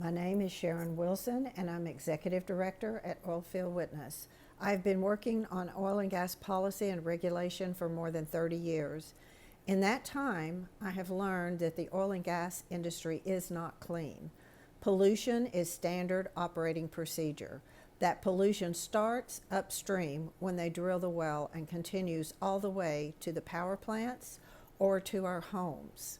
My name is Sharon Wilson, and I'm Executive Director at Oilfield Witness. I've been working on oil and gas policy and regulation for more than 30 years. In that time, I have learned that the oil and gas industry is not clean. Pollution is standard operating procedure. That pollution starts upstream when they drill the well and continues all the way to the power plants or to our homes.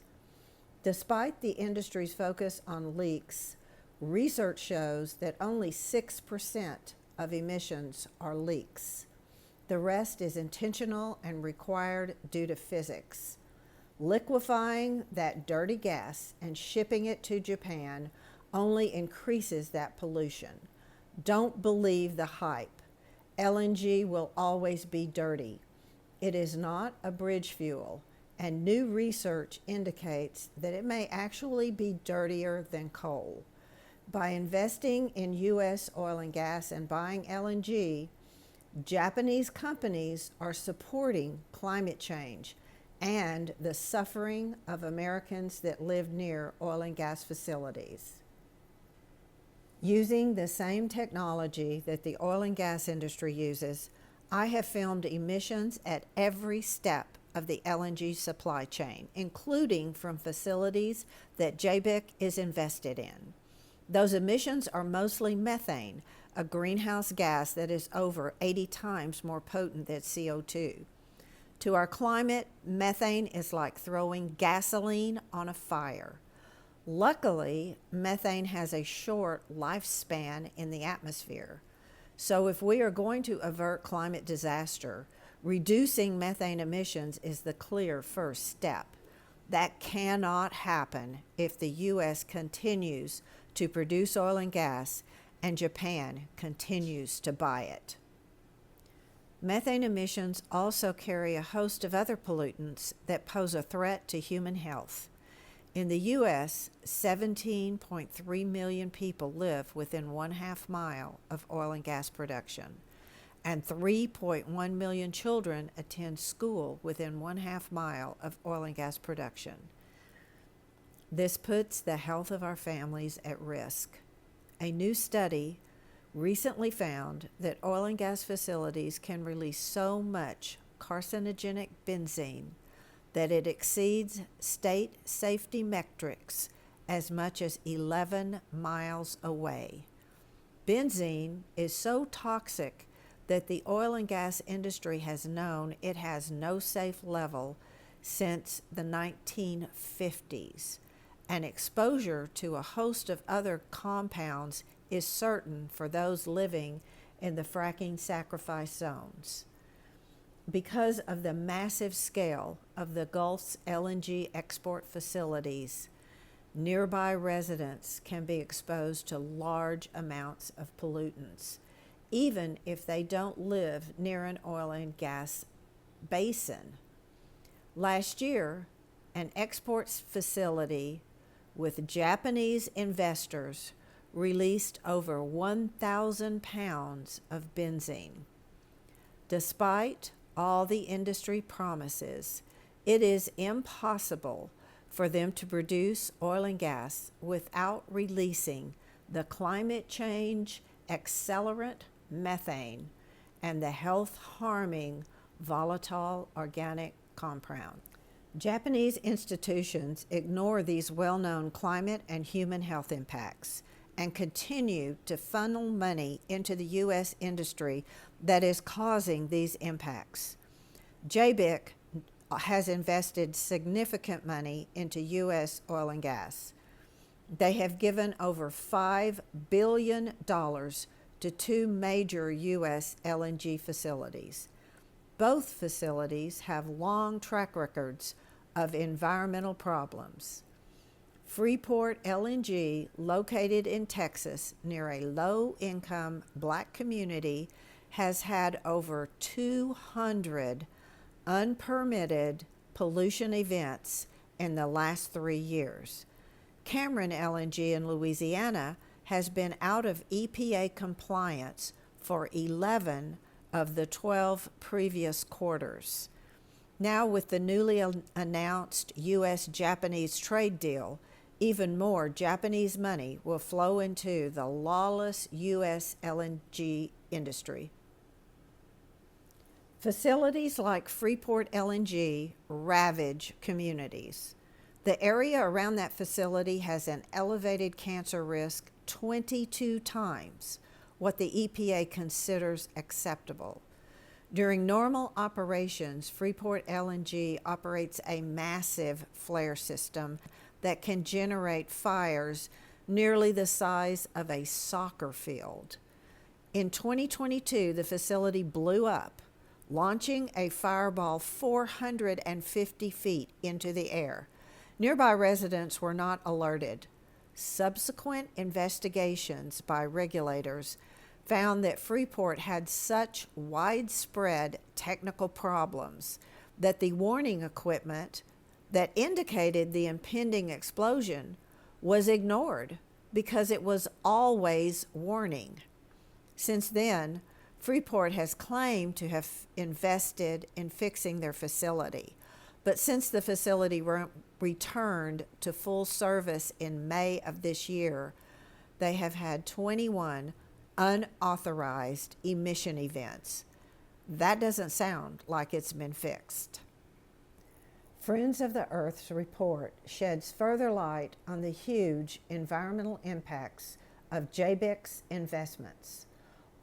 Despite the industry's focus on leaks, research shows that only 6% of emissions are leaks. The rest is intentional and required due to physics. Liquefying that dirty gas and shipping it to Japan only increases that pollution. Don't believe the hype. LNG will always be dirty. It is not a bridge fuel, and new research indicates that it may actually be dirtier than coal. By investing in U.S. oil and gas and buying LNG, Japanese companies are supporting climate change and the suffering of Americans that live near oil and gas facilities. Using the same technology that the oil and gas industry uses, I have filmed emissions at every step of the LNG supply chain, including from facilities that JBIC is invested in. Those emissions are mostly methane, a greenhouse gas that is over 80 times more potent than CO2. To our climate, methane is like throwing gasoline on a fire. Luckily, methane has a short lifespan in the atmosphere. So if we are going to avert climate disaster, reducing methane emissions is the clear first step. That cannot happen if the U.S. continues to produce oil and gas and Japan continues to buy it. Methane emissions also carry a host of other pollutants that pose a threat to human health. In the U.S., 17.3 million people live within 1/2 mile of oil and gas production, and 3.1 million children attend school within 1/2 mile of oil and gas production. This puts the health of our families at risk. A new study recently found that oil and gas facilities can release so much carcinogenic benzene that it exceeds state safety metrics as much as 11 miles away. Benzene is so toxic that the oil and gas industry has known it has no safe level since the 1950s. And exposure to a host of other compounds is certain for those living in the fracking sacrifice zones. Because of the massive scale of the Gulf's LNG export facilities, nearby residents can be exposed to large amounts of pollutants, even if they don't live near an oil and gas basin. Last year, an export facility with Japanese investors released over 1,000 pounds of benzene. Despite all the industry promises, it is impossible for them to produce oil and gas without releasing the climate change accelerant methane and the health-harming volatile organic compound. Japanese institutions ignore these well-known climate and human health impacts and continue to funnel money into the U.S. industry that is causing these impacts. JBIC has invested significant money into U.S. oil and gas. They have given over $5 billion to 2 major U.S. LNG facilities. Both facilities have long track records of environmental problems. Freeport LNG, located in Texas near a low-income black community, has had over 200 unpermitted pollution events in the last 3 years. Cameron LNG in Louisiana has been out of EPA compliance for 11 of the 12 previous quarters. Now, with the newly announced U.S.-Japanese trade deal, even more Japanese money will flow into the lawless U.S. LNG industry. Facilities like Freeport LNG ravage communities. The area around that facility has an elevated cancer risk 22 times what the EPA considers acceptable. During normal operations, Freeport LNG operates a massive flare system that can generate fires nearly the size of a soccer field. In 2022, the facility blew up, launching a fireball 450 feet into the air. Nearby residents were not alerted. Subsequent investigations by regulators found that Freeport had such widespread technical problems that the warning equipment that indicated the impending explosion was ignored because it was always warning. Since then, Freeport has claimed to have invested in fixing their facility, but since the facility returned to full service in May of this year, they have had 21 unauthorized emission events. That doesn't sound like it's been fixed. Friends of the Earth's report sheds further light on the huge environmental impacts of JBIC's investments.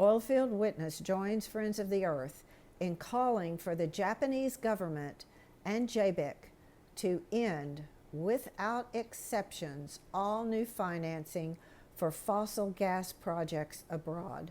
Oilfield Witness joins Friends of the Earth in calling for the Japanese government and JBIC to end, without exceptions, all new financing for fossil gas projects abroad.